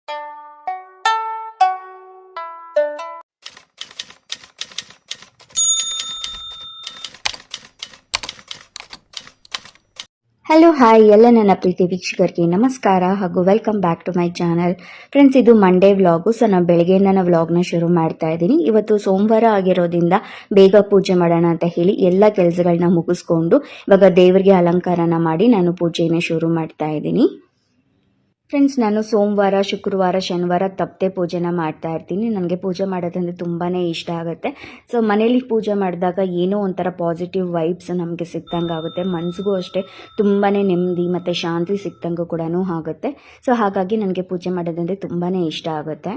Hello hi ಎಲ್ಲ ನನ್ನ ಪ್ರೀತಿ ವೀಕ್ಷಕರಿಗೆ ನಮಸ್ಕಾರ ಹಾಗೂ welcome back to my channel. Friends, ಇದು ಮಂಡೇ ವ್ಲಾಗು. ಸೊ ನಾನು ಬೆಳಗ್ಗೆಯಿಂದ ವ್ಲಾಗ್ನ ಶುರು ಮಾಡ್ತಾ ಇದ್ದೀನಿ. ಇವತ್ತು ಸೋಮವಾರ ಆಗಿರೋದ್ರಿಂದ ಬೇಗ ಪೂಜೆ ಮಾಡೋಣ ಅಂತ ಹೇಳಿ ಎಲ್ಲ ಕೆಲಸಗಳನ್ನ ಮುಗಿಸ್ಕೊಂಡು ಇವಾಗ ದೇವರಿಗೆ ಅಲಂಕಾರನ ಮಾಡಿ ನಾನು ಪೂಜೆನ ಶುರು ಮಾಡ್ತಾ ಇದ್ದೀನಿ. ಫ್ರೆಂಡ್ಸ್, ನಾನು ಸೋಮವಾರ, ಶುಕ್ರವಾರ, ಶನಿವಾರ ತಪ್ಪದೆ ಪೂಜೆನ ಮಾಡ್ತಾ ಇರ್ತೀನಿ. ನನಗೆ ಪೂಜೆ ಮಾಡೋದಂದ್ರೆ ತುಂಬಾ ಇಷ್ಟ ಆಗುತ್ತೆ. ಸೊ ಮನೇಲಿ ಪೂಜೆ ಮಾಡಿದಾಗ ಏನೋ ಒಂಥರ ಪಾಸಿಟಿವ್ ವೈಬ್ಸ್ ನಮಗೆ ಸಿಕ್ತಂಗೆ ಆಗುತ್ತೆ. ಮನಸ್ಸಿಗೂ ಅಷ್ಟೇ ತುಂಬಾ ನೆಮ್ಮದಿ ಮತ್ತು ಶಾಂತಿ ಸಿಕ್ತಂಗೂ ಕೂಡ ಆಗುತ್ತೆ. ಸೊ ಹಾಗಾಗಿ ನನಗೆ ಪೂಜೆ ಮಾಡೋದಂದರೆ ತುಂಬಾ ಇಷ್ಟ ಆಗುತ್ತೆ.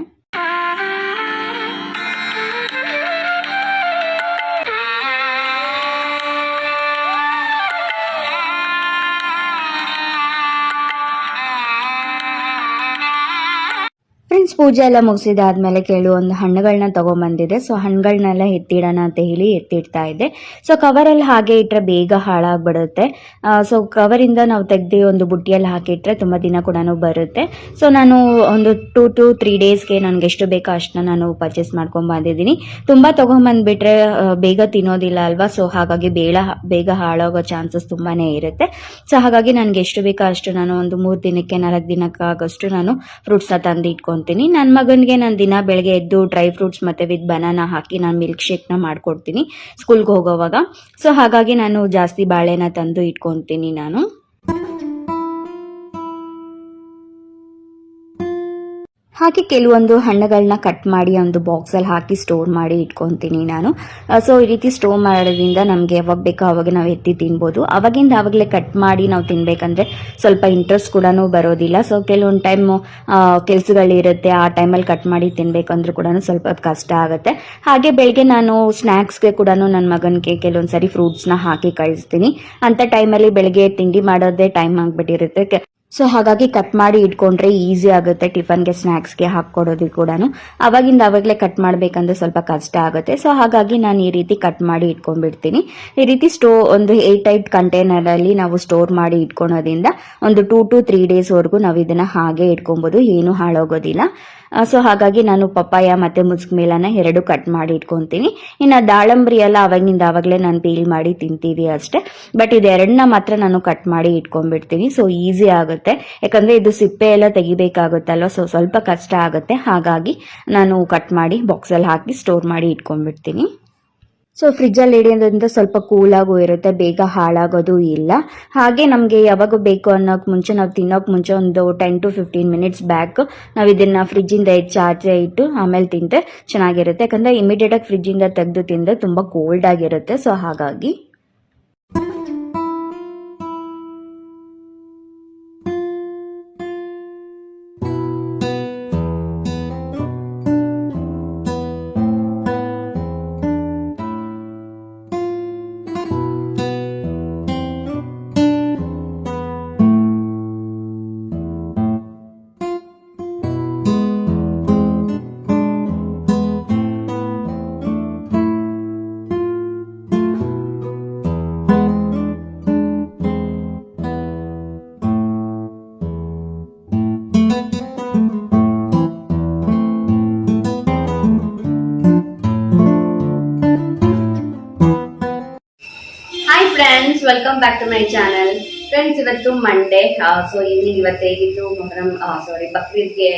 ಫ್ರೆಂಡ್ಸ್, ಪೂಜೆ ಎಲ್ಲ ಮುಗಿಸಿದಾದ್ಮೇಲೆ ಕೆಲವೊಂದು ಹಣ್ಣುಗಳನ್ನ ತೊಗೊಂಬಂದಿದೆ. ಸೊ ಹಣ್ಣುಗಳನ್ನೆಲ್ಲ ಎತ್ತಿಡೋಣ ಅಂತ ಹೇಳಿ ಎತ್ತಿಡ್ತಾ ಇದ್ದೆ. ಸೊ ಕವರಲ್ಲಿ ಹಾಗೆ ಇಟ್ಟರೆ ಬೇಗ ಹಾಳಾಗ್ಬಿಡುತ್ತೆ. ಸೊ ಕವರಿಂದ ನಾವು ತೆಗೆದು ಒಂದು ಬುಟ್ಟಿಯಲ್ಲಿ ಹಾಕಿಟ್ರೆ ತುಂಬ ದಿನ ಕೂಡ ಬರುತ್ತೆ. ಸೊ ನಾನು ಒಂದು 2 to 3 ಡೇಸ್ಗೆ ನನಗೆ ಎಷ್ಟು ಬೇಕೋ ಅಷ್ಟನ್ನ ನಾನು ಪರ್ಚೇಸ್ ಮಾಡ್ಕೊಂಡು ಬಂದಿದ್ದೀನಿ. ತುಂಬ ತೊಗೊಂಬಂದುಬಿಟ್ರೆ ಬೇಗ ತಿನ್ನೋದಿಲ್ಲ ಅಲ್ವಾ. ಸೊ ಹಾಗಾಗಿ ಬೇಗ ಹಾಳಾಗೋ ಚಾನ್ಸಸ್ ತುಂಬಾ ಇರುತ್ತೆ. ಸೊ ಹಾಗಾಗಿ ನನಗೆ ಎಷ್ಟು ಬೇಕೋ ಅಷ್ಟು ನಾನು ಒಂದು 3 ದಿನಕ್ಕೆ 4 ದಿನಕ್ಕಾಗಷ್ಟು ನಾನು ಫ್ರೂಟ್ಸ್ನ ತಂದು ಇಟ್ಕೊತೀನಿ. ನನ್ನ ಮಗನಿಗೆ ನಾನು ದಿನ ಬೆಳಗ್ಗೆ ಎದ್ದು ಡ್ರೈ ಫ್ರೂಟ್ಸ್ ಮತ್ತು ವಿತ್ ಬನಾನಾ ಹಾಕಿ ನಾನು ಮಿಲ್ಕ್ ಶೇಕ್ನ ಮಾಡ್ಕೊಡ್ತೀನಿ ಸ್ಕೂಲ್ಗೆ ಹೋಗೋವಾಗ. ಸೊ ಹಾಗಾಗಿ ನಾನು ಜಾಸ್ತಿ ಬಾಳೆನ ತಂದು ಇಟ್ಕೊತೀನಿ ನಾನು. ಹಾಗೆ ಕೆಲವೊಂದು ಹಣ್ಣುಗಳನ್ನ ಕಟ್ ಮಾಡಿ ಒಂದು ಬಾಕ್ಸಲ್ಲಿ ಹಾಕಿ ಸ್ಟೋರ್ ಮಾಡಿ ಇಟ್ಕೊತೀನಿ ನಾನು. ಸೊ ಈ ರೀತಿ ಸ್ಟೋರ್ ಮಾಡೋದ್ರಿಂದ ನಮಗೆ ಯಾವಾಗ ಬೇಕೋ ಆವಾಗ ನಾವು ಎತ್ತಿ ತಿನ್ಬೋದು. ಆವಾಗಲೇ ಕಟ್ ಮಾಡಿ ನಾವು ತಿನ್ನಬೇಕಂದ್ರೆ ಸ್ವಲ್ಪ ಇಂಟ್ರೆಸ್ಟ್ ಕೂಡ ಬರೋದಿಲ್ಲ. ಸೊ ಕೆಲವೊಂದು ಟೈಮು ಕೆಲಸಗಳಿರುತ್ತೆ, ಆ ಟೈಮಲ್ಲಿ ಕಟ್ ಮಾಡಿ ತಿನ್ನಬೇಕಂದ್ರೂ ಕೂಡ ಸ್ವಲ್ಪ ಕಷ್ಟ ಆಗುತ್ತೆ. ಹಾಗೆ ಬೆಳಗ್ಗೆ ನಾನು ಸ್ನ್ಯಾಕ್ಸ್ಗೆ ಕೂಡ ನನ್ನ ಮಗನಿಗೆ ಕೆಲವೊಂದು ಸರಿ ಫ್ರೂಟ್ಸ್ನ ಹಾಕಿ ಕಳಿಸ್ತೀನಿ. ಅಂಥ ಟೈಮಲ್ಲಿ ಬೆಳಗ್ಗೆ ತಿಂಡಿ ಮಾಡೋದೇ ಟೈಮ್ ಆಗಿಬಿಟ್ಟಿರುತ್ತೆ. ಸೊ ಹಾಗಾಗಿ ಕಟ್ ಮಾಡಿ ಇಟ್ಕೊಂಡ್ರೆ ಈಸಿ ಆಗುತ್ತೆ ಟಿಫನ್ಗೆ, ಸ್ನ್ಯಾಕ್ಸ್ಗೆ ಹಾಕ್ಕೊಡೋದು ಕೂಡ. ಆವಾಗಲೇ ಕಟ್ ಮಾಡಬೇಕಂದ್ರೆ ಸ್ವಲ್ಪ ಕಷ್ಟ ಆಗುತ್ತೆ. ಸೊ ಹಾಗಾಗಿ ನಾನು ಈ ರೀತಿ ಕಟ್ ಮಾಡಿ ಇಟ್ಕೊಂಡ್ಬಿಡ್ತೀನಿ. ಈ ರೀತಿ ಒಂದು 8 ಕಂಟೈನರಲ್ಲಿ ನಾವು ಸ್ಟೋರ್ ಮಾಡಿ ಇಟ್ಕೊಳೋದ್ರಿಂದ ಒಂದು 2 to 3 ಡೇಸ್ವರೆಗೂ ನಾವು ಇದನ್ನು ಹಾಗೆ ಇಟ್ಕೊಬೋದು, ಏನೂ ಹಾಳಾಗೋದಿಲ್ಲ. ಸೊ ಹಾಗಾಗಿ ನಾನು ಪಪ್ಪಾಯ ಮತ್ತು ಮುಸ್ಕ್ ಮೇಲನ್ನ 2 ಕಟ್ ಮಾಡಿ ಇಟ್ಕೊತೀನಿ. ಇನ್ನು ದಾಳಂಬ್ರಿ ಎಲ್ಲ ಆವಾಗಲೇ ನಾನು ಪೀಲ್ ಮಾಡಿ ತಿಂತೀವಿ ಅಷ್ಟೇ. ಬಟ್ ಇದೆರಡನ್ನ ಮಾತ್ರ ನಾನು ಕಟ್ ಮಾಡಿ ಇಟ್ಕೊಂಡ್ಬಿಡ್ತೀನಿ. ಸೊ ಈಸಿ ಆಗುತ್ತೆ, ಯಾಕಂದರೆ ಇದು ಸಿಪ್ಪೆ ಎಲ್ಲ ತೆಗಿಬೇಕಾಗುತ್ತಲ್ವ. ಸೊ ಸ್ವಲ್ಪ ಕಷ್ಟ ಆಗುತ್ತೆ. ಹಾಗಾಗಿ ನಾನು ಕಟ್ ಮಾಡಿ ಬಾಕ್ಸಲ್ಲಿ ಹಾಕಿ ಸ್ಟೋರ್ ಮಾಡಿ ಇಟ್ಕೊಂಡ್ಬಿಡ್ತೀನಿ. ಸೊ ಫ್ರಿಜ್ಜಲ್ಲಿ ಇಡೋದ್ರಿಂದ ಸ್ವಲ್ಪ ಕೂಲಾಗೂ ಇರುತ್ತೆ, ಬೇಗ ಹಾಳಾಗೋದು ಇಲ್ಲ. ಹಾಗೆ ನಮಗೆ ಯಾವಾಗ ಬೇಕು ಅನ್ನೋಕ್ಕೆ ಮುಂಚೆ, ನಾವು ತಿನ್ನೋಕೆ ಮುಂಚೆ ಒಂದು 10 to 15 ಮಿನಿಟ್ಸ್ ಬ್ಯಾಕ್ ನಾವು ಇದನ್ನು ಫ್ರಿಜ್ಜಿಂದ ಆಚೆ ಇಟ್ಟು ಆಮೇಲೆ ತಿಂದರೆ ಚೆನ್ನಾಗಿರುತ್ತೆ. ಯಾಕಂದರೆ ಇಮಿಡಿಯೇಟಾಗಿ ಫ್ರಿಜ್ಜಿಂದ ತೆಗೆದು ತಿಂದರೆ ತುಂಬ ಕೋಲ್ಡ್ ಆಗಿರುತ್ತೆ. ಸೊ ಹಾಗಾಗಿ friends, welcome back to my channel. Friends, ಇವತ್ತು ಮಂಡೇ. ಸೊ ಇವತ್ತೇಗಿದ್ದು ಬಕ್ರೀದ್ಗೆ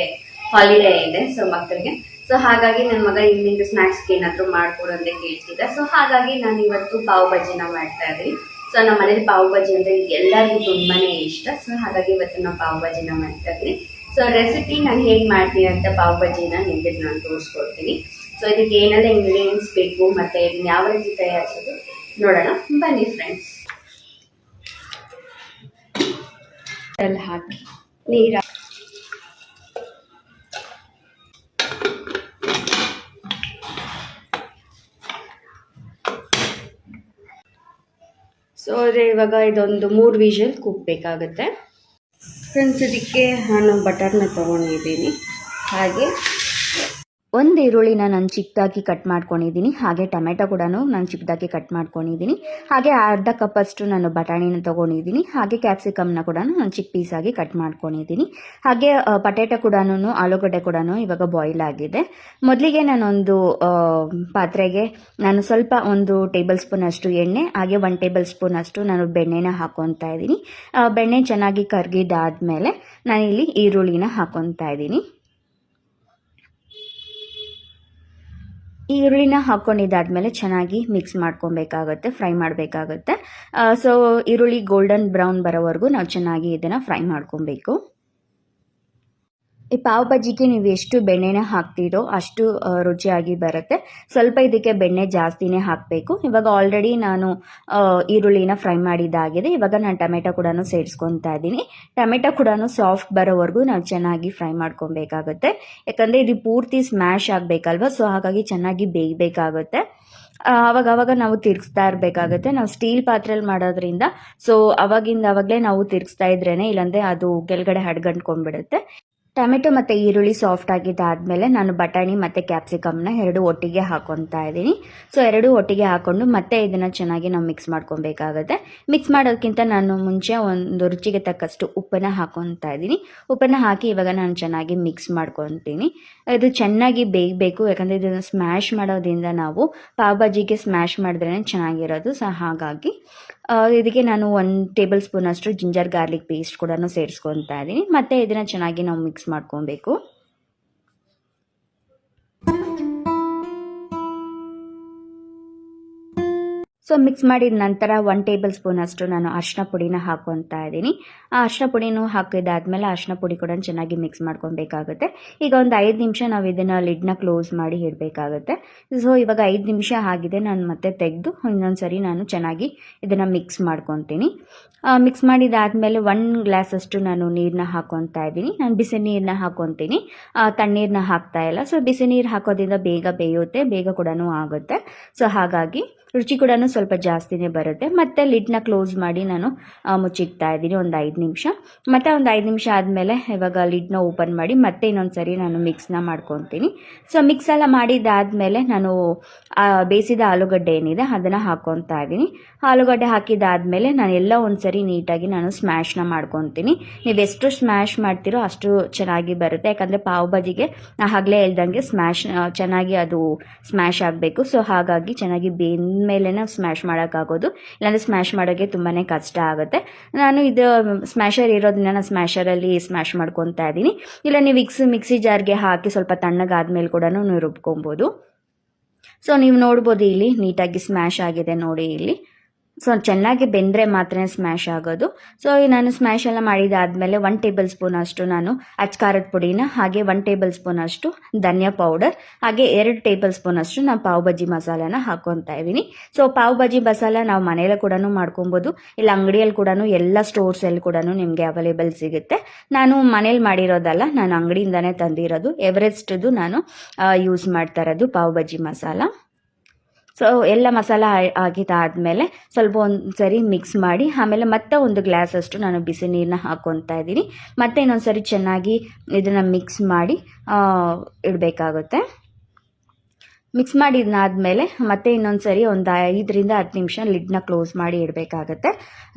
ಹಾಲಿಡೇ ಇದೆ. ಸೊ ಮಕ್ಕಳಿಗೆ ಸೊ ಹಾಗಾಗಿ ನನ್ನ ಮಗ ಈವ್ನಿಂಗ್ ಸ್ನ್ಯಾಕ್ಸ್ಗೆ ಏನಾದರೂ ಮಾಡ್ಕೊಡು ಅಂತ ಕೇಳ್ತಿದ್ದೆ. ಸೊ ಹಾಗಾಗಿ ನಾನು ಇವತ್ತು ಪಾವ್ ಬಜ್ಜಿನ ಮಾಡ್ತಾ ಇದ್ದೀನಿ. ಸೊ ನಮ್ಮ ಮನೇಲಿ ಪಾವ್ ಬಜ್ಜಿ ಅಂದರೆ ಎಲ್ಲರಿಗೂ ತುಂಬಾ ಇಷ್ಟ. ಸೊ ಹಾಗಾಗಿ ಇವತ್ತು ನಾವು ಪಾವ್ ಬಜ್ಜಿನ ಮಾಡ್ತಾ ಇದ್ದೀನಿ. ಸೊ ರೆಸಿಪಿ ನಾನು ಹೇಗೆ ಮಾಡ್ತೀನಿ ಅಂತ ಪಾವ್ ಬಜ್ಜಿನ ನಿಮಗೆ ನಾನು ತೋರಿಸ್ಕೊಡ್ತೀನಿ. ಸೊ ಇದಕ್ಕೆ ಏನೆಲ್ಲ ಇಂಗ್ರೀಡಿಯೆಂಟ್ಸ್ ಬೇಕು ಮತ್ತು ಇದನ್ನ ಯಾವ ರೀತಿ ತಯಾರಿಸೋದು ನೋಡೋಣ, ಬನ್ನಿ ಫ್ರೆಂಡ್ಸ್. ಹಾಕಿ ನೀರು ಸೊ ಇವಾಗ ಇದೊಂದು 3 ವಿಷಲ್ ಕೂಗಬೇಕಾಗುತ್ತೆ. ಫ್ರೆಂಡ್ಸ್, ಇದಕ್ಕೆ ನಾನು ಬಟರ್ನ ತೊಗೊಂಡಿದ್ದೀನಿ. ಹಾಗೆ ಒಂದು ಈರುಳ್ಳಿನ ನಾನು ಚಿಕ್ಕದಾಗಿ ಕಟ್ ಮಾಡ್ಕೊಂಡಿದ್ದೀನಿ. ಹಾಗೆ ಟೊಮೆಟೊ ಕೂಡ ನಾನು ಚಿಕ್ಕದಾಗಿ ಕಟ್ ಮಾಡ್ಕೊಂಡಿದ್ದೀನಿ. ಹಾಗೆ ಅರ್ಧ ಕಪ್ಪಷ್ಟು ನಾನು ಬಟಾಣಿನ ತೊಗೊಂಡಿದ್ದೀನಿ. ಹಾಗೆ ಕ್ಯಾಪ್ಸಿಕಮ್ನ ಕೂಡ ನಾನು ಚಿಕ್ಕ ಪೀಸಾಗಿ ಕಟ್ ಮಾಡ್ಕೊಂಡಿದ್ದೀನಿ. ಹಾಗೆ ಪಟೇಟೊ ಕೂಡ, ಆಲೂಗಡ್ಡೆ ಕೂಡ ಇವಾಗ ಬಾಯ್ಲ್ ಆಗಿದೆ. ಮೊದಲಿಗೆ ನಾನೊಂದು ಪಾತ್ರೆಗೆ ನಾನು ಸ್ವಲ್ಪ 1 ಟೇಬಲ್ ಸ್ಪೂನ್ ಅಷ್ಟು ಎಣ್ಣೆ, ಹಾಗೆ 1 ಟೇಬಲ್ ಸ್ಪೂನ್ ಅಷ್ಟು ನಾನು ಬೆಣ್ಣೆನ ಹಾಕೊತಾ ಇದ್ದೀನಿ. ಬೆಣ್ಣೆ ಚೆನ್ನಾಗಿ ಕರಗಿದಾದ್ಮೇಲೆ ನಾನಿಲ್ಲಿ ಈರುಳ್ಳಿನ ಹಾಕೊತಾ ಇದ್ದೀನಿ. ಈರುಳ್ಳಿನ ಹಾಕ್ಕೊಂಡಿದ್ದಾದಮೇಲೆ ಚೆನ್ನಾಗಿ ಮಿಕ್ಸ್ ಮಾಡ್ಕೊಬೇಕಾಗುತ್ತೆ, ಫ್ರೈ ಮಾಡಬೇಕಾಗುತ್ತೆ. ಸೊ ಈರುಳ್ಳಿ ಗೋಲ್ಡನ್ ಬ್ರೌನ್ ಬರೋವರೆಗೂ ನಾವು ಚೆನ್ನಾಗಿ ಇದನ್ನು ಫ್ರೈ ಮಾಡ್ಕೊಬೇಕು. ಈ ಪಾವ್ ಬಜ್ಜಿಗೆ ನೀವು ಎಷ್ಟು ಬೆಣ್ಣೆನ ಹಾಕ್ತೀರೋ ಅಷ್ಟು ರುಚಿಯಾಗಿ ಬರುತ್ತೆ. ಸ್ವಲ್ಪ ಇದಕ್ಕೆ ಬೆಣ್ಣೆ ಜಾಸ್ತಿನೇ ಹಾಕಬೇಕು. ಇವಾಗ ಆಲ್ರೆಡಿ ನಾನು ಈರುಳ್ಳಿನ ಫ್ರೈ ಮಾಡಿದ್ದಾಗಿದೆ. ಇವಾಗ ನಾನು ಟೊಮೆಟೊ ಕೂಡ ಸೇರಿಸ್ಕೊತಾ ಇದ್ದೀನಿ. ಟೊಮೆಟೊ ಕೂಡ ಸಾಫ್ಟ್ ಬರೋವರೆಗೂ ನಾವು ಚೆನ್ನಾಗಿ ಫ್ರೈ ಮಾಡ್ಕೊಬೇಕಾಗುತ್ತೆ. ಯಾಕಂದರೆ ಇದು ಪೂರ್ತಿ ಸ್ಮ್ಯಾಶ್ ಆಗಬೇಕಲ್ವ, ಸೊ ಹಾಗಾಗಿ ಚೆನ್ನಾಗಿ ಬೇಯಬೇಕಾಗುತ್ತೆ. ಅವಾಗವಾಗ ನಾವು ತಿರ್ಗಿಸ್ತಾ ಇರಬೇಕಾಗುತ್ತೆ. ನಾವು ಸ್ಟೀಲ್ ಪಾತ್ರೆಯಲ್ಲಿ ಮಾಡೋದ್ರಿಂದ ಸೊ ಅವಾಗಲೇ ನಾವು ತಿರ್ಗಿಸ್ತಾ ಇದ್ರೇನೆ, ಇಲ್ಲಾಂದರೆ ಅದು ಕೆಳಗಡೆ ಹಡ್ಗಂಟ್ಕೊಂಡ್ಬಿಡುತ್ತೆ. ಟೊಮೆಟೊ ಮತ್ತು ಈರುಳ್ಳಿ ಸಾಫ್ಟ್ ಆಗಿದ್ದಾದಮೇಲೆ ನಾನು ಬಟಾಣಿ ಮತ್ತು ಕ್ಯಾಪ್ಸಿಕಮ್ನ 2 ಒಟ್ಟಿಗೆ ಹಾಕೊತಾ ಇದ್ದೀನಿ. ಸೊ 2 ಒಟ್ಟಿಗೆ ಹಾಕ್ಕೊಂಡು ಮತ್ತೆ ಇದನ್ನು ಚೆನ್ನಾಗಿ ನಾವು ಮಿಕ್ಸ್ ಮಾಡ್ಕೊಬೇಕಾಗುತ್ತೆ. ಮಿಕ್ಸ್ ಮಾಡೋದಕ್ಕಿಂತ ನಾನು ಮುಂಚೆ ಒಂದು ರುಚಿಗೆ ತಕ್ಕಷ್ಟು ಉಪ್ಪನ್ನು ಹಾಕೊತಾ ಇದ್ದೀನಿ. ಉಪ್ಪನ್ನು ಹಾಕಿ ಇವಾಗ ನಾನು ಚೆನ್ನಾಗಿ ಮಿಕ್ಸ್ ಮಾಡ್ಕೊತೀನಿ. ಇದು ಚೆನ್ನಾಗಿ ಬೇಯಬೇಕು, ಯಾಕಂದರೆ ಇದನ್ನು ಸ್ಮ್ಯಾಶ್ ಮಾಡೋದ್ರಿಂದ ನಾವು ಪಾವ್ ಭಾಜಿಗೆ ಸ್ಮ್ಯಾಶ್ ಮಾಡಿದ್ರೇ ಚೆನ್ನಾಗಿರೋದು. ಸೊ ಹಾಗಾಗಿ ಇದಕ್ಕೆ ನಾನು 1 ಟೇಬಲ್ ಸ್ಪೂನ್ ಅಷ್ಟು ಜಿಂಜರ್ ಗಾರ್ಲಿಕ್ ಪೇಸ್ಟ್ ಕೂಡ ಸೇರಿಸ್ಕೊತಾ ಇದ್ದೀನಿ. ಮತ್ತು ಇದನ್ನು ಚೆನ್ನಾಗಿ ನಾವು ಮಿಕ್ಸ್ ಮಾಡ್ಕೊಬೇಕು. ಸೊ ಮಿಕ್ಸ್ ಮಾಡಿದ ನಂತರ 1 ಟೇಬಲ್ ಸ್ಪೂನ್ ಅಷ್ಟು ನಾನು ಅರಿಶಿನ ಪುಡಿನ ಹಾಕೊತಾ ಇದ್ದೀನಿ. ಆ ಅರಿಶಿನ ಪುಡಿನೂ ಹಾಕಿದಾದ್ಮೇಲೆ ಅರಿಶಿನ ಪುಡಿ ಕೂಡ ಚೆನ್ನಾಗಿ ಮಿಕ್ಸ್ ಮಾಡ್ಕೊಬೇಕಾಗುತ್ತೆ. ಈಗ ಒಂದು 5 ನಿಮಿಷ ನಾವು ಇದನ್ನು ಲಿಡ್ನ ಕ್ಲೋಸ್ ಮಾಡಿ ಇಡಬೇಕಾಗುತ್ತೆ. ಸೊ ಇವಾಗ 5 ನಿಮಿಷ ಆಗಿದೆ. ನಾನು ಮತ್ತೆ ತೆಗೆದು ಇನ್ನೊಂದ್ಸರಿ ನಾನು ಚೆನ್ನಾಗಿ ಇದನ್ನು ಮಿಕ್ಸ್ ಮಾಡ್ಕೊತೀನಿ. ಮಿಕ್ಸ್ ಮಾಡಿದಾದ್ಮೇಲೆ 1 ಗ್ಲಾಸ್ ಅಷ್ಟು ನಾನು ನೀರನ್ನ ಹಾಕೊತಾ ಇದ್ದೀನಿ. ನಾನು ಬಿಸಿ ನೀರನ್ನ ಹಾಕೊತೀನಿ, ತಣ್ಣೀರನ್ನ ಹಾಕ್ತಾ ಇಲ್ಲ. ಸೊ ಬಿಸಿ ನೀರು ಹಾಕೋದ್ರಿಂದ ಬೇಗ ಬೇಯುತ್ತೆ, ಬೇಗ ಕೂಡ ಆಗುತ್ತೆ. ಸೊ ಹಾಗಾಗಿ ರುಚಿ ಕೂಡ ಸ್ವಲ್ಪ ಜಾಸ್ತಿನೇ ಬರುತ್ತೆ. ಮತ್ತು ಲಿಡ್ನ ಕ್ಲೋಸ್ ಮಾಡಿ ನಾನು ಮುಚ್ಚಿಡ್ತಾ ಇದ್ದೀನಿ ಒಂದು 5 ನಿಮಿಷ. ಮತ್ತು ಒಂದು 5 ನಿಮಿಷ ಆದಮೇಲೆ ಇವಾಗ ಲಿಡ್ನ ಓಪನ್ ಮಾಡಿ ಮತ್ತೆ ಇನ್ನೊಂದು ಸರಿ ನಾನು ಮಿಕ್ಸ್ನ ಮಾಡ್ಕೊತೀನಿ. ಸೊ ಮಿಕ್ಸ್ ಎಲ್ಲ ಮಾಡಿದ್ದಾದಮೇಲೆ ನಾನು ಬೇಯಿಸಿದ ಆಲೂಗಡ್ಡೆ ಏನಿದೆ ಅದನ್ನು ಹಾಕ್ಕೊತಾ ಇದ್ದೀನಿ. ಆಲೂಗಡ್ಡೆ ಹಾಕಿದ್ದಾದಮೇಲೆ ನಾನು ಎಲ್ಲ ಒಂದು ಸರಿ ನೀಟಾಗಿ ನಾನು ಸ್ಮ್ಯಾಶ್ನ ಮಾಡ್ಕೊತೀನಿ. ನೀವು ಎಷ್ಟು ಸ್ಮ್ಯಾಶ್ ಮಾಡ್ತೀರೋ ಅಷ್ಟು ಚೆನ್ನಾಗಿ ಬರುತ್ತೆ. ಯಾಕಂದರೆ ಪಾವ್ ಭಾಜಿಗೆ ಆಗಲೇ ಹೇಳ್ದಂಗೆ ಚೆನ್ನಾಗಿ ಅದು ಸ್ಮ್ಯಾಶ್ ಆಗಬೇಕು. ಸೊ ಹಾಗಾಗಿ ಚೆನ್ನಾಗಿ ಮೇಲೆ ಸ್ಮ್ಯಾಶ್ ಮಾಡೋಕ್ಕಾಗೋದು, ಇಲ್ಲಾಂದರೆ ಸ್ಮ್ಯಾಶ್ ಮಾಡೋಕ್ಕೆ ತುಂಬಾ ಕಷ್ಟ ಆಗುತ್ತೆ. ನಾನು ಇದು ಸ್ಮ್ಯಾಶರ್ ಇರೋದನ್ನ ನಾನು ಸ್ಮ್ಯಾಶರಲ್ಲಿ ಸ್ಮ್ಯಾಶ್ ಮಾಡ್ಕೊತಾ ಇದ್ದೀನಿ. ಇಲ್ಲ ನೀವು ಮಿಕ್ಸಿ ಜಾರ್ಗೆ ಹಾಕಿ ಸ್ವಲ್ಪ ತಣ್ಣಗಾದ್ಮೇಲೆ ಕೂಡ ನೀವು ರುಬ್ಕೊಬೋದು. ಸೊ ನೀವು ನೋಡ್ಬೋದು ಇಲ್ಲಿ ನೀಟಾಗಿ ಸ್ಮ್ಯಾಶ್ ಆಗಿದೆ ನೋಡಿ ಇಲ್ಲಿ. ಸೊ ಚೆನ್ನಾಗಿ ಬೆಂದರೆ ಮಾತ್ರ ಸ್ಮ್ಯಾಶ್ ಆಗೋದು. ಸೊ ನಾನು ಸ್ಮ್ಯಾಶ್ ಎಲ್ಲ ಮಾಡಿದಾದಮೇಲೆ 1 ಟೇಬಲ್ ಸ್ಪೂನ್ ಅಷ್ಟು ನಾನು ಅಚ್ಕಾರದ ಪುಡಿನ, ಹಾಗೆ 1 ಟೇಬಲ್ ಸ್ಪೂನ್ ಅಷ್ಟು ಧನಿಯಾ ಪೌಡರ್, ಹಾಗೆ 2 ಟೇಬಲ್ ಸ್ಪೂನ್ ಅಷ್ಟು ನಾನು ಪಾವ್ ಭಾಜಿ ಮಸಾಲಾನ ಹಾಕ್ಕೊತಾ ಇದ್ದೀನಿ. ಸೊ ಪಾವ್ ಭಾಜಿ ಮಸಾಲ ನಾವು ಮನೆಯಲ್ಲೇ ಕೂಡ ಮಾಡ್ಕೊಬೋದು, ಇಲ್ಲ ಅಂಗಡಿಯಲ್ಲಿ ಕೂಡ ಎಲ್ಲ ಸ್ಟೋರ್ಸಲ್ಲಿ ಕೂಡ ನಿಮಗೆ ಅವೈಲೇಬಲ್ ಸಿಗುತ್ತೆ. ನಾನು ಮನೇಲಿ ಮಾಡಿರೋದಲ್ಲ, ನಾನು ಅಂಗಡಿಯಿಂದನೇ ತಂದಿರೋದು, ಎವರೆಸ್ಟ್ದು ನಾನು ಯೂಸ್ ಮಾಡ್ತಾ ಇರೋದು ಪಾವ್ ಭಾಜಿ ಮಸಾಲ. ಸೊ ಎಲ್ಲ ಮಸಾಲ ಆಗಿದ್ದಾದಮೇಲೆ ಸ್ವಲ್ಪ ಒಂದು ಸರಿ ಮಿಕ್ಸ್ ಮಾಡಿ ಆಮೇಲೆ ಮತ್ತೆ 1 ಗ್ಲಾಸ್ ಅಷ್ಟು ನಾನು ಬಿಸಿ ನೀರನ್ನ ಹಾಕ್ಕೊತಾ ಇದ್ದೀನಿ. ಮತ್ತೆ ಇನ್ನೊಂದು ಸರಿ ಚೆನ್ನಾಗಿ ಇದನ್ನು ಮಿಕ್ಸ್ ಮಾಡಿ ಇಡಬೇಕಾಗುತ್ತೆ. ಮಿಕ್ಸ್ ಮಾಡಿದಾದ್ಮೇಲೆ ಮತ್ತೆ ಇನ್ನೊಂದು ಸರಿ ಒಂದು 5 ರಿಂದ 10 ನಿಮಿಷ ಲಿಡ್ನ ಕ್ಲೋಸ್ ಮಾಡಿ ಇಡಬೇಕಾಗುತ್ತೆ.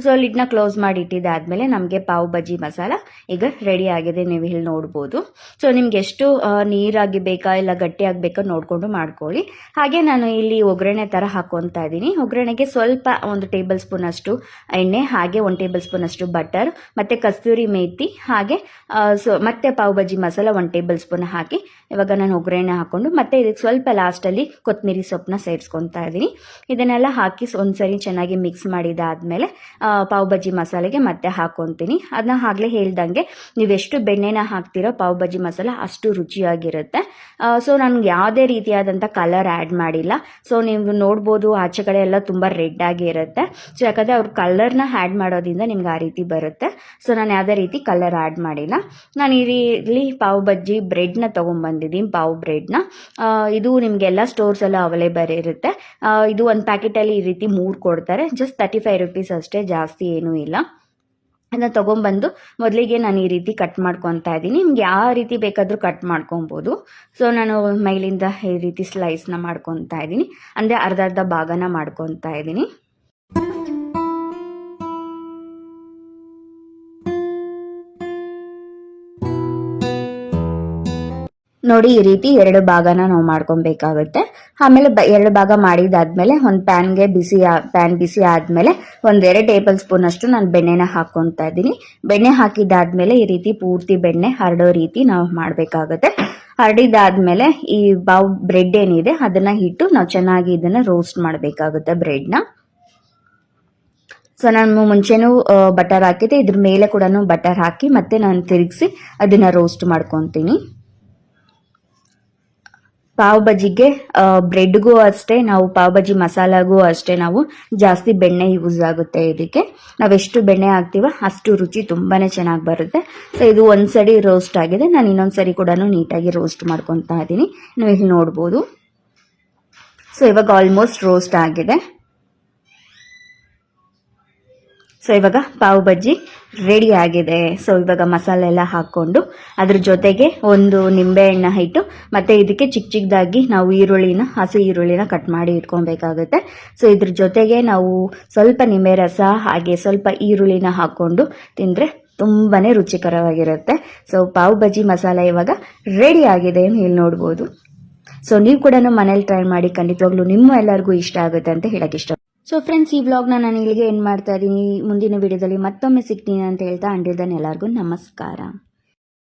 ಸೊ ಲಿಡ್ನ ಕ್ಲೋಸ್ ಮಾಡಿ ಇಟ್ಟಿದ್ದಾದಮೇಲೆ ನಮಗೆ ಪಾವ್ ಭಾಜಿ ಮಸಾಲ ಈಗ ರೆಡಿ ಆಗಿದೆ, ನೀವು ಇಲ್ಲಿ ನೋಡ್ಬೋದು. ಸೊ ನಿಮ್ಗೆ ಎಷ್ಟು ನೀರಾಗಿ ಬೇಕಾ ಇಲ್ಲ ಗಟ್ಟಿ ಆಗಬೇಕಾ ನೋಡಿಕೊಂಡು ಮಾಡ್ಕೊಳ್ಳಿ. ಹಾಗೆ ನಾನು ಇಲ್ಲಿ ಒಗ್ಗರಣೆ ಥರ ಹಾಕ್ಕೊತಾ ಇದ್ದೀನಿ. ಒಗ್ಗರಣೆಗೆ ಸ್ವಲ್ಪ 1 ಟೇಬಲ್ ಸ್ಪೂನ್ ಅಷ್ಟು ಎಣ್ಣೆ, ಹಾಗೆ 1 ಟೇಬಲ್ ಸ್ಪೂನ್ ಅಷ್ಟು ಬಟರ್, ಮತ್ತು ಕಸ್ತೂರಿ ಮೇಥಿ, ಹಾಗೆ ಮತ್ತೆ ಪಾವ್ ಭಾಜಿ ಮಸಾಲ 1 ಟೇಬಲ್ ಸ್ಪೂನ್ ಹಾಕಿ ಇವಾಗ ನಾನು ಒಗ್ಗರಣೆ ಹಾಕ್ಕೊಂಡು ಮತ್ತೆ ಇದಕ್ಕೆ ಸ್ವಲ್ಪ ಲಾಸ್ಟಲ್ಲಿ ಕೊತ್ತಂಬರಿ ಸೊಪ್ಪನ್ನ ಸೇರಿಸ್ಕೊತಾ ಇದ್ದೀನಿ. ಇದನ್ನೆಲ್ಲ ಹಾಕಿ ಒಂದ್ಸರಿ ಚೆನ್ನಾಗಿ ಮಿಕ್ಸ್ ಮಾಡಿದಾದ್ಮೇಲೆ ಪಾವ್ ಭಾಜಿ ಮಸಾಲೆಗೆ ಮತ್ತೆ ಹಾಕ್ಕೊತೀನಿ. ಅದನ್ನ ಆಗಲೇ ಹೇಳ್ದಂಗೆ ನೀವೆಷ್ಟು ಬೆಣ್ಣೆನ ಹಾಕ್ತಿರೋ ಪಾವ್ ಭಾಜಿ ಮಸಾಲ ಅಷ್ಟು ರುಚಿಯಾಗಿರುತ್ತೆ. ಸೊ ನನಗೆ ಯಾವುದೇ ರೀತಿಯಾದಂಥ ಕಲರ್ ಆ್ಯಡ್ ಮಾಡಿಲ್ಲ. ಸೊ ನೀವು ನೋಡ್ಬೋದು ಆಚೆ ಕಡೆ ಎಲ್ಲ ತುಂಬ ರೆಡ್ ಆಗಿ ಇರುತ್ತೆ. ಸೊ ಯಾಕಂದರೆ ಅವ್ರು ಕಲರ್ನ ಆ್ಯಡ್ ಮಾಡೋದ್ರಿಂದ ನಿಮ್ಗೆ ಆ ರೀತಿ ಬರುತ್ತೆ. ಸೊ ನಾನು ಯಾವುದೇ ರೀತಿ ಕಲರ್ ಆ್ಯಡ್ ಮಾಡಿಲ್ಲ. ನಾನು ಇಲ್ಲಿ ಪಾವ್ ಭಾಜಿ ಬ್ರೆಡ್ನ ತೊಗೊಂಡ್ಬಂದಿದ್ದೀನಿ, ಪಾವ್ ಬ್ರೆಡ್ನ. ಇದು ನಿಮಗೆಲ್ಲ ಸ್ಟೋರ್ಸೆಲ್ಲ ಅವೈಲೇಬಲ್ ಇರುತ್ತೆ. ಇದು ಒಂದು ಪ್ಯಾಕೆಟಲ್ಲಿ ಈ ರೀತಿ 3 ಕೊಡ್ತಾರೆ. ಜಸ್ಟ್ 35 ರುಪೀಸ್ ಅಷ್ಟೇ, ಜಾಸ್ತಿ ಏನೂ ಇಲ್ಲ. ಅದನ್ನ ತೊಗೊಂಬಂದು ಮೊದಲಿಗೆ ನಾನು ಈ ರೀತಿ ಕಟ್ ಮಾಡ್ಕೊತಾ ಇದ್ದೀನಿ. ನಿಮ್ಗೆ ಯಾವ ರೀತಿ ಬೇಕಾದರೂ ಕಟ್ ಮಾಡ್ಕೊಬೋದು. ಸೊ ನಾನು ಮೇಲಿಂದ ಈ ರೀತಿ ಸ್ಲೈಸ್ನ ಮಾಡ್ಕೊತಾ ಇದ್ದೀನಿ, ಅಂದರೆ ಅರ್ಧ ಭಾಗನ ಮಾಡ್ಕೊತಾ ಇದ್ದೀನಿ. ನೋಡಿ ಈ ರೀತಿ 2 ಭಾಗನ ನಾವು ಮಾಡ್ಕೊಬೇಕಾಗುತ್ತೆ. ಆಮೇಲೆ 2 ಭಾಗ ಮಾಡಿದಾದ್ಮೇಲೆ ಒಂದು ಪ್ಯಾನ್ ಬಿಸಿ ಆದ್ಮೇಲೆ 1-2 ಟೇಬಲ್ ಸ್ಪೂನ್ ಅಷ್ಟು ನಾನು ಬೆಣ್ಣೆನ ಹಾಕೊತಾ ಇದ್ದೀನಿ. ಬೆಣ್ಣೆ ಹಾಕಿದಾದ್ಮೇಲೆ ಈ ರೀತಿ ಪೂರ್ತಿ ಬೆಣ್ಣೆ ಹರಡೋ ರೀತಿ ನಾವು ಮಾಡಬೇಕಾಗುತ್ತೆ. ಹರಡಿದಾದ್ಮೇಲೆ ಈ ಬ್ರೆಡ್ ಏನಿದೆ ಅದನ್ನ ಇಟ್ಟು ನಾವು ಚೆನ್ನಾಗಿ ಇದನ್ನ ರೋಸ್ಟ್ ಮಾಡಬೇಕಾಗುತ್ತೆ ಬ್ರೆಡ್ನ. ಸೊ ನಾನು ಮುಂಚೆನೂ ಬಟರ್ ಹಾಕಿದ್ದೆ, ಇದ್ರ ಮೇಲೆ ಕೂಡ ಬಟರ್ ಹಾಕಿ ಮತ್ತೆ ನಾನು ತಿರುಗಿಸಿ ಅದನ್ನ ರೋಸ್ಟ್ ಮಾಡ್ಕೊತೀನಿ. ಪಾವ್ ಬಜಿಗೆ ಬ್ರೆಡ್ಗೂ ಅಷ್ಟೇ, ನಾವು ಪಾವ್ ಬಜಿ ಮಸಾಲಾಗೂ ಅಷ್ಟೇ ನಾವು ಜಾಸ್ತಿ ಬೆಣ್ಣೆ ಯೂಸ್ ಆಗುತ್ತೆ. ಇದಕ್ಕೆ ನಾವೆಷ್ಟು ಬೆಣ್ಣೆ ಹಾಕ್ತೀವೋ ಅಷ್ಟು ರುಚಿ ತುಂಬಾನೇ ಚೆನ್ನಾಗಿ ಬರುತ್ತೆ. ಸೊ ಇದು ಒಂದ್ಸರಿ ರೋಸ್ಟ್ ಆಗಿದೆ, ನಾನು ಇನ್ನೊಂದ್ಸರಿ ಕೂಡ ನೀಟಾಗಿ ರೋಸ್ಟ್ ಮಾಡ್ಕೊತಾ ಇದ್ದೀನಿ. ನೀವು ಇಲ್ಲಿ ನೋಡ್ಬೋದು. ಸೊ ಇವಾಗ ಆಲ್ಮೋಸ್ಟ್ ರೋಸ್ಟ್ ಆಗಿದೆ. ಸೊ ಇವಾಗ ಪಾವ್ ಬಜ್ಜಿ ರೆಡಿ ಆಗಿದೆ. ಸೊ ಇವಾಗ ಮಸಾಲೆ ಎಲ್ಲ ಹಾಕ್ಕೊಂಡು ಅದ್ರ ಜೊತೆಗೆ ಒಂದು ನಿಂಬೆ ಹಣ್ಣು ಇಟ್ಟು ಮತ್ತೆ ಇದಕ್ಕೆ ಚಿಕ್ಕದಾಗಿ ನಾವು ಹಸಿ ಈರುಳ್ಳಿನ ಕಟ್ ಮಾಡಿ ಇಟ್ಕೊಬೇಕಾಗುತ್ತೆ. ಸೊ ಇದ್ರ ಜೊತೆಗೆ ನಾವು ಸ್ವಲ್ಪ ನಿಂಬೆ ರಸ ಹಾಗೆ ಸ್ವಲ್ಪ ಈರುಳ್ಳಿನ ಹಾಕ್ಕೊಂಡು ತಿಂದರೆ ತುಂಬಾನೇ ರುಚಿಕರವಾಗಿರುತ್ತೆ. ಸೊ ಪಾವ್ ಬಜ್ಜಿ ಮಸಾಲೆ ಇವಾಗ ರೆಡಿ ಆಗಿದೆ, ಇಲ್ಲಿ ನೋಡ್ಬೋದು. ಸೊ ನೀವು ಕೂಡ ಮನೇಲಿ ಟ್ರೈ ಮಾಡಿ, ಖಂಡಿತವಾಗ್ಲೂ ನಿಮ್ಮ ಎಲ್ಲರಿಗೂ ಇಷ್ಟ ಆಗುತ್ತೆ ಅಂತ ಹೇಳಕ್ ಇಷ್ಟ. ಸೊ ಫ್ರೆಂಡ್ಸ್, ಈ ವ್ಲಾಗ್ನ ನಾನು ಇಲ್ಲಿಗೆ ಎಂಡ್ ಮಾಡ್ತಾ ಇದ್ದೀನಿ. ಮುಂದಿನ ವಿಡಿಯೋದಲ್ಲಿ ಮತ್ತೊಮ್ಮೆ ಸಿಗ್ತೀನಿ ಅಂತ ಹೇಳ್ತಾ, ಅಂಟಿಲ್ ದೆನ್ ಎಲ್ಲರಿಗೂ ನಮಸ್ಕಾರ.